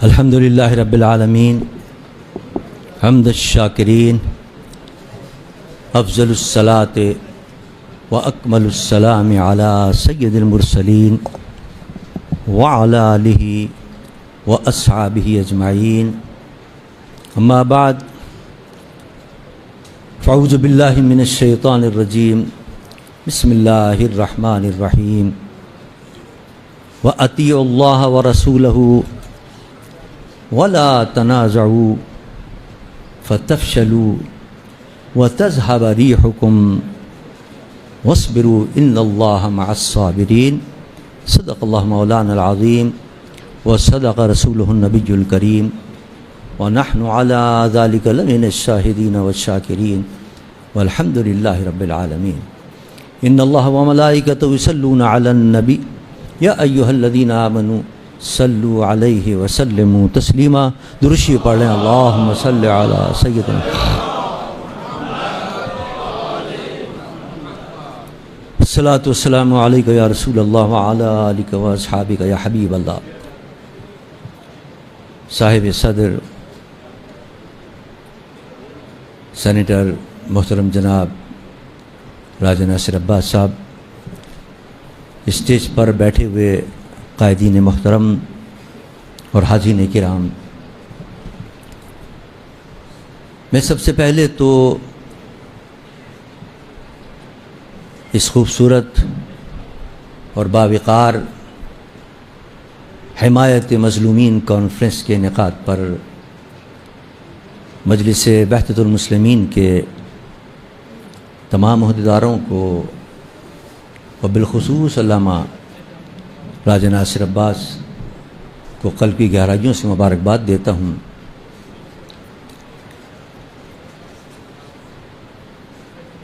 الحمد للہ رب العالمین حمد الشاکرین افضل الصلاة واکمل السلام علی سید المرسلین وعلی آلہ واصحابہ اجمعین اما بعد فاعوذ باللہ من الشیطان الرجیم بسم اللہ الرحمن الرحیم وَأَطِيعُوا اللَّهَ وَرَسُولَهُ وَلَا تَنَازَعُوا فَتَفْشَلُوا وَتَذْهَبَ رِيحُكُمْ وَاصْبِرُوا إِنَّ اللَّهَ مَعَ الصَّابِرِينَ صدق اللہ مولانا العظیم وصدق رسولہ النبی الکریم ونحن علی ذلک لمن الشاہدین والشاکرین والحمد للہ رب العالمین ان اللہ وملائکتہ یصلون علی النبی یا ایہا الذین آمنوا صلوا علیہ وسلموا تسلیما درشی پڑھ لیں اللہم صلی علی سیدنا الصلاۃ والسلام علیک یا رسول اللہ وعلی آلک واصحابک یا حبیب اللہ صاحب صدر سینیٹر محترم جناب راجہ ناصر عباس صاحب، اسٹیج پر بیٹھے ہوئے قائدین محترم اور حاضرین کرام، میں سب سے پہلے تو اس خوبصورت اور باوقار حمایت مظلومین کانفرنس کے انعقاد پر مجلس وحدت المسلمین کے تمام عہدیداروں کو اور بالخصوص علامہ راجہ ناصر عباس کو قلب کی گہرائیوں سے مبارکباد دیتا ہوں۔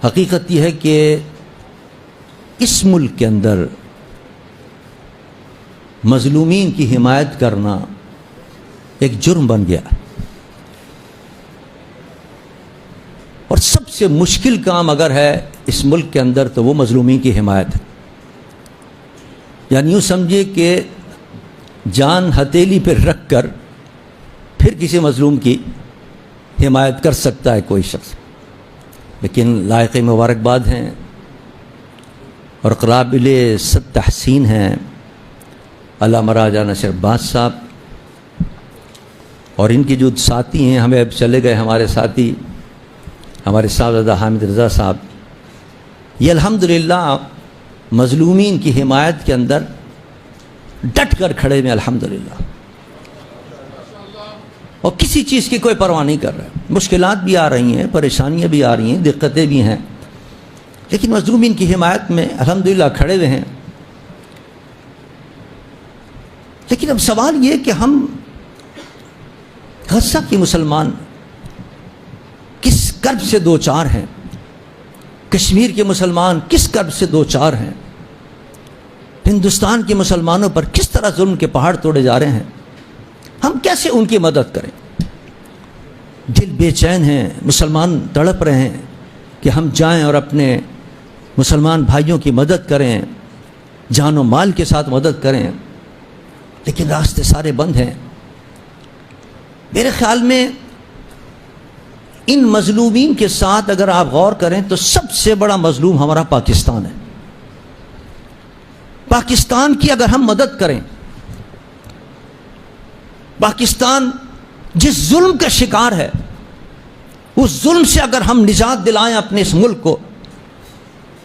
حقیقت یہ ہے کہ اس ملک کے اندر مظلومین کی حمایت کرنا ایک جرم بن گیا اور سب سے مشکل کام اگر ہے اس ملک کے اندر تو وہ مظلومین کی حمایت ہے۔ یعنی یوں سمجھے کہ جان ہتھیلی پہ رکھ کر پھر کسی مظلوم کی حمایت کر سکتا ہے کوئی شخص، لیکن لائق مبارکباد ہیں اور قابل سب تحسین ہیں علامہ راجہ ناصر عباس صاحب اور ان کے جو ساتھی ہیں، ہمیں اب چلے گئے ہمارے ساتھی ہمارے صاحبزادہ حامد رضا صاحب، یہ الحمدللہ مظلومین کی حمایت کے اندر ڈٹ کر کھڑے میں الحمدللہ، اور کسی چیز کی کوئی پرواہ نہیں کر رہے۔ مشکلات بھی آ رہی ہیں، پریشانیاں بھی آ رہی ہیں، دقتیں بھی ہیں، لیکن مظلومین کی حمایت میں الحمدللہ کھڑے ہوئے ہیں۔ لیکن اب سوال یہ کہ ہم غزہ کے مسلمان کس کرب سے دو چار ہیں، کشمیر کے مسلمان کس کرب سے دو چار ہیں، ہندوستان کے مسلمانوں پر کس طرح ظلم کے پہاڑ توڑے جا رہے ہیں، ہم کیسے ان کی مدد کریں؟ دل بے چین ہیں، مسلمان تڑپ رہے ہیں کہ ہم جائیں اور اپنے مسلمان بھائیوں کی مدد کریں، جان و مال کے ساتھ مدد کریں، لیکن راستے سارے بند ہیں۔ میرے خیال میں ان مظلومین کے ساتھ اگر آپ غور کریں تو سب سے بڑا مظلوم ہمارا پاکستان ہے۔ پاکستان کی اگر ہم مدد کریں، پاکستان جس ظلم کا شکار ہے اس ظلم سے اگر ہم نجات دلائیں اپنے اس ملک کو،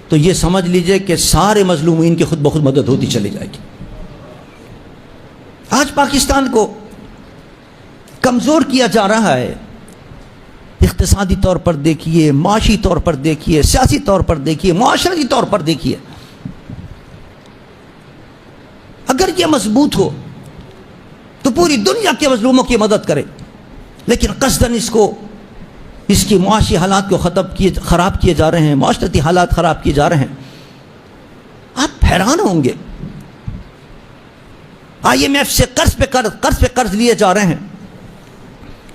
تو یہ سمجھ لیجئے کہ سارے مظلومین کی خود بخود مدد ہوتی چلی جائے گی۔ آج پاکستان کو کمزور کیا جا رہا ہے، اقتصادی طور پر دیکھیے، معاشی طور پر دیکھیے، سیاسی طور پر دیکھیے، معاشرتی طور پر دیکھیے۔ اگر یہ مضبوط ہو تو پوری دنیا کے مظلوموں کی مدد کرے، لیکن قصداً اس کی معاشی حالات کو خراب کیے جا رہے ہیں، معاشرتی حالات خراب کیے جا رہے ہیں۔ آپ حیران ہوں گے، IMF سے قرض پہ قرض لیے جا رہے ہیں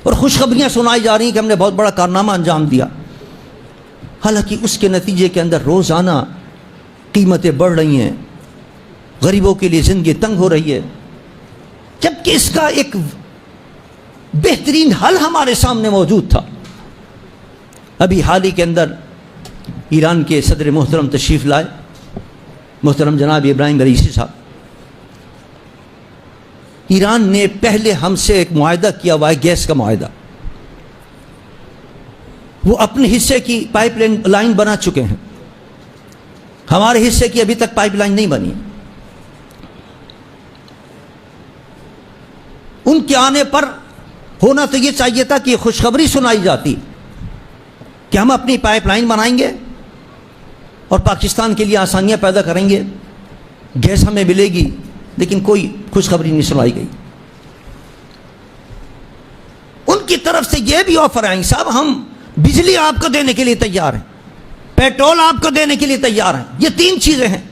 اور خوشخبریاں سنائی جا رہی ہیں کہ ہم نے بہت بڑا کارنامہ انجام دیا، حالانکہ اس کے نتیجے کے اندر روزانہ قیمتیں بڑھ رہی ہیں، غریبوں کے لیے زندگی تنگ ہو رہی ہے، جبکہ اس کا ایک بہترین حل ہمارے سامنے موجود تھا. ابھی حال ہی کے اندر ایران کے صدر محترم تشریف لائے، محترم جناب ابراہیم رئیسی صاحب. ایران نے پہلے ہم سے ایک معاہدہ کیا ہوا ہے، گیس کا معاہدہ. وہ اپنے حصے کی پائپ لائن بنا چکے ہیں، ہمارے حصے کی ابھی تک پائپ لائن نہیں بنی. ان کے آنے پر ہونا تو یہ چاہیے تھا کہ خوشخبری سنائی جاتی کہ ہم اپنی پائپ لائن بنائیں گے اور پاکستان کے لیے آسانیاں پیدا کریں گے، گیس ہمیں ملے گی، لیکن کوئی خوشخبری نہیں سنائی گئی. ان کی طرف سے یہ بھی آفر آئیں، صاحب ہم بجلی آپ کو دینے کے لیے تیار ہیں، پیٹرول آپ کو دینے کے لیے تیار ہیں. یہ 3 چیزیں ہیں.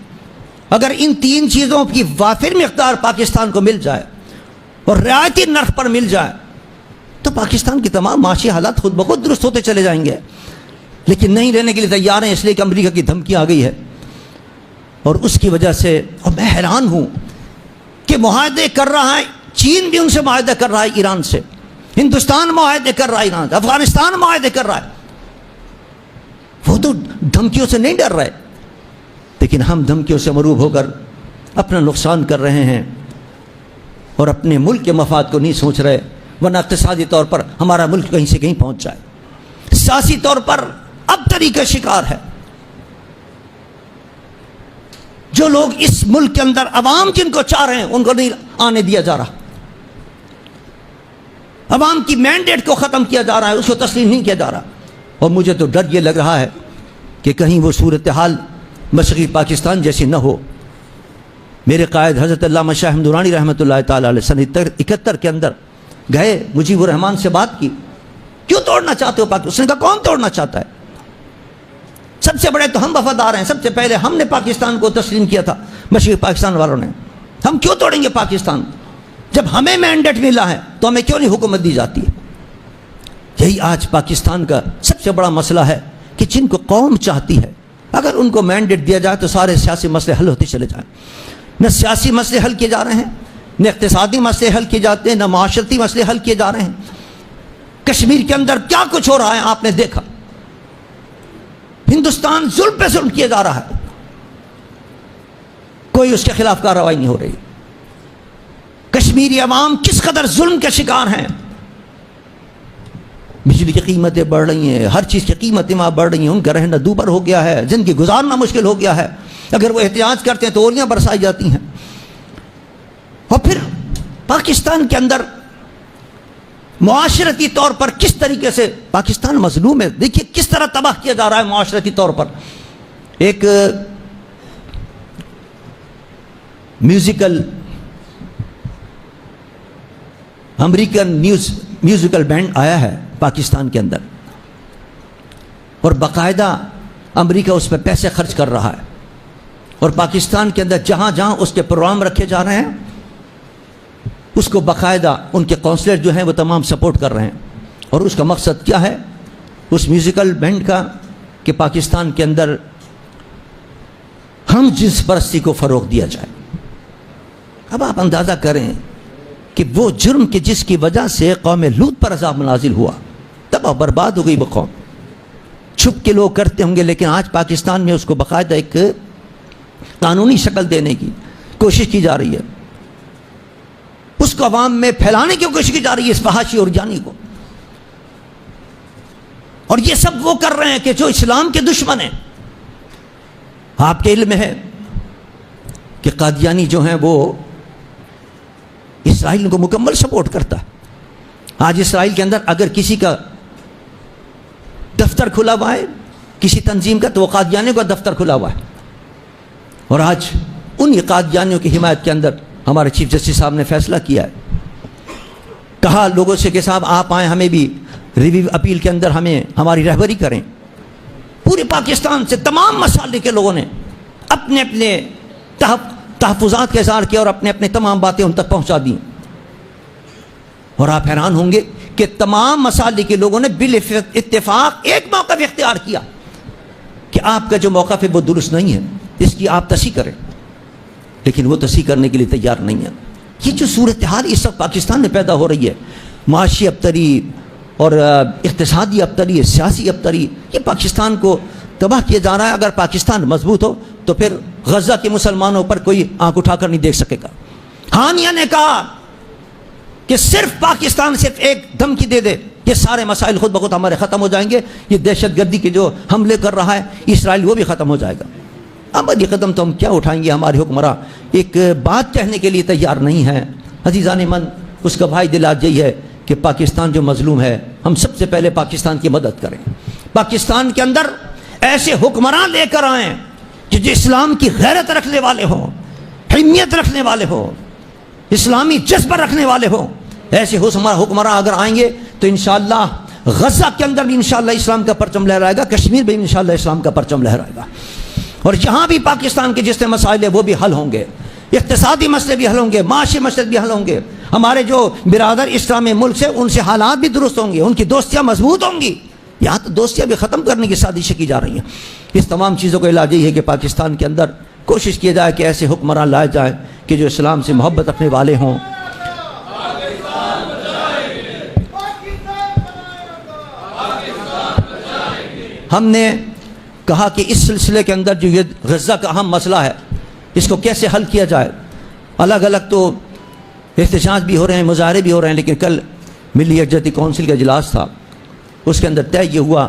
اگر ان 3 چیزوں کی وافر مقدار پاکستان کو مل جائے اور رعایتی نرخ پر مل جائے تو پاکستان کی تمام معاشی حالات خود بخود درست ہوتے چلے جائیں گے. لیکن نہیں لینے کے لیے تیار ہیں، اس لیے کہ امریکہ کی دھمکی آ گئی ہے. اور اس کی وجہ سے اور میں حیران ہوں کہ معاہدے کر رہا ہے، چین بھی ان سے معاہدہ کر رہا ہے، ایران سے، ہندوستان معاہدے کر رہا ہے ایران سے، افغانستان معاہدے کر رہا ہے. وہ تو دھمکیوں سے نہیں ڈر رہے، لیکن ہم دھمکیوں سے مروب ہو کر اپنا نقصان کر رہے ہیں اور اپنے ملک کے مفاد کو نہیں سوچ رہے. ورنہ اقتصادی طور پر ہمارا ملک کہیں سے کہیں پہنچ جائے. سیاسی طور پر اب تری کا شکار ہے. جو لوگ اس ملک کے اندر عوام جن کو چاہ رہے ہیں ان کو نہیں آنے دیا جا رہا، عوام کی مینڈیٹ کو ختم کیا جا رہا ہے، اس کو تسلیم نہیں کیا جا رہا. اور مجھے تو ڈر یہ لگ رہا ہے کہ کہیں وہ صورتحال مشرقی پاکستان جیسی نہ ہو. میرے قائد حضرت علامہ شاہ احمد درانی رحمۃ اللہ تعالی علیہ سن 71 کے اندر گئے، مجیب الرحمان سے بات کی، کیوں توڑنا چاہتے ہو پاکستان؟ اس نے کہا کون توڑنا چاہتا ہے؟ سب سے بڑے تو ہم وفادار ہیں، سب سے پہلے ہم نے پاکستان کو تسلیم کیا تھا، مشرقی پاکستان والوں نے. ہم کیوں توڑیں گے پاکستان؟ جب ہمیں مینڈیٹ ملا ہے تو ہمیں کیوں نہیں حکومت دی جاتی ہے؟ یہی آج پاکستان کا سب سے بڑا مسئلہ ہے کہ جن کو قوم چاہتی ہے اگر ان کو مینڈیٹ دیا جائے تو سارے سیاسی مسئلے حل ہوتے چلے جائیں. نہ سیاسی مسئلے حل کیے جا رہے ہیں، نہ اقتصادی مسئلے حل کیے جاتے ہیں، نہ معاشرتی مسئلے حل کیے جا رہے ہیں. کشمیر کے اندر کیا کچھ ہو رہا ہے آپ نے دیکھا. ہندوستان ظلم پہ ظلم کیا جا رہا ہے، کوئی اس کے خلاف کارروائی نہیں ہو رہی. کشمیری عوام کس قدر ظلم کے شکار ہیں. بجلی کی قیمتیں بڑھ رہی ہیں، ہر چیز کی قیمتیں وہاں بڑھ رہی ہیں، ان کا رہنا دوبر ہو گیا ہے، زندگی گزارنا مشکل ہو گیا ہے. اگر وہ احتجاج کرتے ہیں تو اولیاں برسائی جاتی ہیں. اور پھر پاکستان کے اندر معاشرتی طور پر کس طریقے سے پاکستان مظلوم ہے. دیکھیے کس طرح تباہ کیا جا رہا ہے معاشرتی طور پر. ایک میوزیکل امریکن میوزیکل بینڈ آیا ہے پاکستان کے اندر اور باقاعدہ امریکہ اس پہ پیسے خرچ کر رہا ہے. اور پاکستان کے اندر جہاں جہاں اس کے پروگرام رکھے جا رہے ہیں اس کو باقاعدہ ان کے کونسلر جو ہیں وہ تمام سپورٹ کر رہے ہیں. اور اس کا مقصد کیا ہے اس میوزیکل بینڈ کا؟ کہ پاکستان کے اندر ہم جنس پرستی کو فروغ دیا جائے. اب آپ اندازہ کریں کہ وہ جرم کہ جس کی وجہ سے قوم لوط پر عذاب نازل ہوا، تباہ برباد ہو گئی وہ قوم. چھپ کے لوگ کرتے ہوں گے، لیکن آج پاکستان میں اس کو باقاعدہ ایک قانونی شکل دینے کی کوشش کی جا رہی ہے. اس کو عوام میں پھیلانے کی کوشش کی جا رہی ہے، اس فحاشی اور جانی کو. اور یہ سب وہ کر رہے ہیں کہ جو اسلام کے دشمن ہیں. آپ کے علم میں ہے کہ قادیانی جو ہیں وہ اسرائیل کو مکمل سپورٹ کرتا ہے. آج اسرائیل کے اندر اگر کسی کا دفتر کھلا ہوا ہے کسی تنظیم کا تو وہ قادیانیوں کا دفتر کھلا ہوا ہے. اور آج انہی قادیانیوں کی حمایت کے اندر ہمارے چیف جسٹس صاحب نے فیصلہ کیا ہے. کہا لوگوں سے کہ صاحب آپ آئیں، ہمیں بھی ریویو اپیل کے اندر ہمیں ہماری رہبری کریں. پورے پاکستان سے تمام مسالے کے لوگوں نے اپنے اپنے تحفظات کا اظہار کیا اور اپنے اپنے تمام باتیں ان تک پہنچا دیں. اور آپ حیران ہوں گے کہ تمام مسالے کے لوگوں نے بالاتفاق ایک موقف اختیار کیا کہ آپ کا جو موقف ہے وہ درست نہیں ہے، اس کی آپ تصحیح کریں. لیکن وہ تصحیح کرنے کے لیے تیار نہیں ہے. یہ جو صورتحال اس وقت پاکستان میں پیدا ہو رہی ہے، معاشی ابتری اور اقتصادی ابتری، سیاسی ابتری، یہ پاکستان کو تباہ کیا جا رہا ہے۔ اگر پاکستان مضبوط ہو تو پھر غزہ کے مسلمانوں پر کوئی آنکھ اٹھا کر نہیں دیکھ سکے گا۔ ہانیہ نے کہا کہ صرف پاکستان صرف ایک دھمکی دے دے، یہ سارے مسائل خود بخود ہمارے ختم ہو جائیں گے، یہ دہشت گردی کے جو حملے کر رہا ہے اسرائیل وہ بھی ختم ہو جائے گا۔ اب یہ قدم تو ہم کیا اٹھائیں گے؟ ہمارے حکمراں ایک بات کہنے کے لیے تیار نہیں ہے۔ عزیزان من، اس کا بھائی دل آج یہی ہے کہ پاکستان جو مظلوم ہے، ہم سب سے پہلے پاکستان کی مدد کریں، پاکستان کے اندر ایسے حکمران لے کر آئیں جو اسلام کی غیرت رکھنے والے ہوں، حمیت رکھنے والے ہوں، اسلامی جذبہ رکھنے والے ہوں۔ ایسے حکمراں اگر آئیں گے تو انشاءاللہ غزہ کے اندر بھی انشاءاللہ اسلام کا پرچم لہرائے گا، کشمیر میں بھی انشاءاللہ اسلام کا پرچم لہرائے گا، اور جہاں بھی پاکستان کے جتنے مسائل ہیں وہ بھی حل ہوں گے، اقتصادی مسئلے بھی حل ہوں گے، معاشی مسئلے بھی حل ہوں گے، ہمارے جو برادر اسلامی ملک سے ان سے حالات بھی درست ہوں گے، ان کی دوستیاں مضبوط ہوں گی۔ یہاں تو دوستیاں بھی ختم کرنے کی سازشیں کی جا رہی ہیں۔ اس تمام چیزوں کا علاج یہ ہے کہ پاکستان کے اندر کوشش کی جائے کہ ایسے حکمران لائے جائیں کہ جو اسلام سے محبت رکھنے والے ہوں۔ ہم نے کہا کہ اس سلسلے کے اندر جو یہ غزہ کا اہم مسئلہ ہے اس کو کیسے حل کیا جائے۔ الگ الگ تو احتجاج بھی ہو رہے ہیں، مظاہرے بھی ہو رہے ہیں، لیکن کل ملی یکجہتی کونسل کا اجلاس تھا، اس کے اندر طے یہ ہوا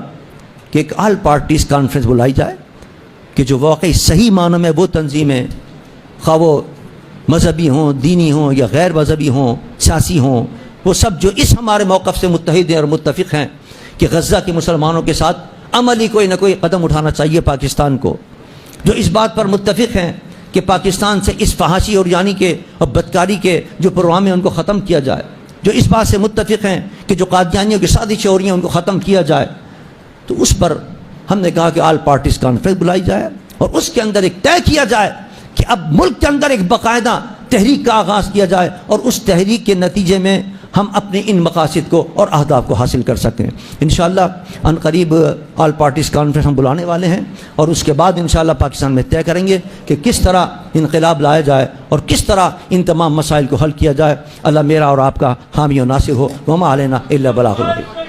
کہ ایک آل پارٹیز کانفرنس بلائی جائے کہ جو واقعی صحیح معنوں میں وہ تنظیمیں، خواہ وہ مذہبی ہوں، دینی ہوں یا غیر مذہبی ہوں، سیاسی ہوں، وہ سب جو اس ہمارے موقف سے متحد ہیں اور متفق ہیں کہ غزہ کے مسلمانوں کے ساتھ عملی کوئی نہ کوئی قدم اٹھانا چاہیے پاکستان کو، جو اس بات پر متفق ہیں کہ پاکستان سے اس فحاشی اور یعنی کے اور بدکاری کے جو پروگرام ہیں ان کو ختم کیا جائے، جو اس بات سے متفق ہیں کہ جو قادیانیوں کی سازشیں ہو رہی ہیں ان کو ختم کیا جائے، تو اس پر ہم نے کہا کہ آل پارٹیز کانفرنس بلائی جائے اور اس کے اندر ایک طے کیا جائے کہ اب ملک کے اندر ایک باقاعدہ تحریک کا آغاز کیا جائے اور اس تحریک کے نتیجے میں ہم اپنے ان مقاصد کو اور اہداف کو حاصل کر سکیں۔ انشاءاللہ ان قریب آل پارٹیز کانفرنس ہم بلانے والے ہیں اور اس کے بعد انشاءاللہ پاکستان میں طے کریں گے کہ کس طرح انقلاب لایا جائے اور کس طرح ان تمام مسائل کو حل کیا جائے۔ اللہ میرا اور آپ کا حامی و ناصر ہو۔ وما علینا الا البلاغ المبین۔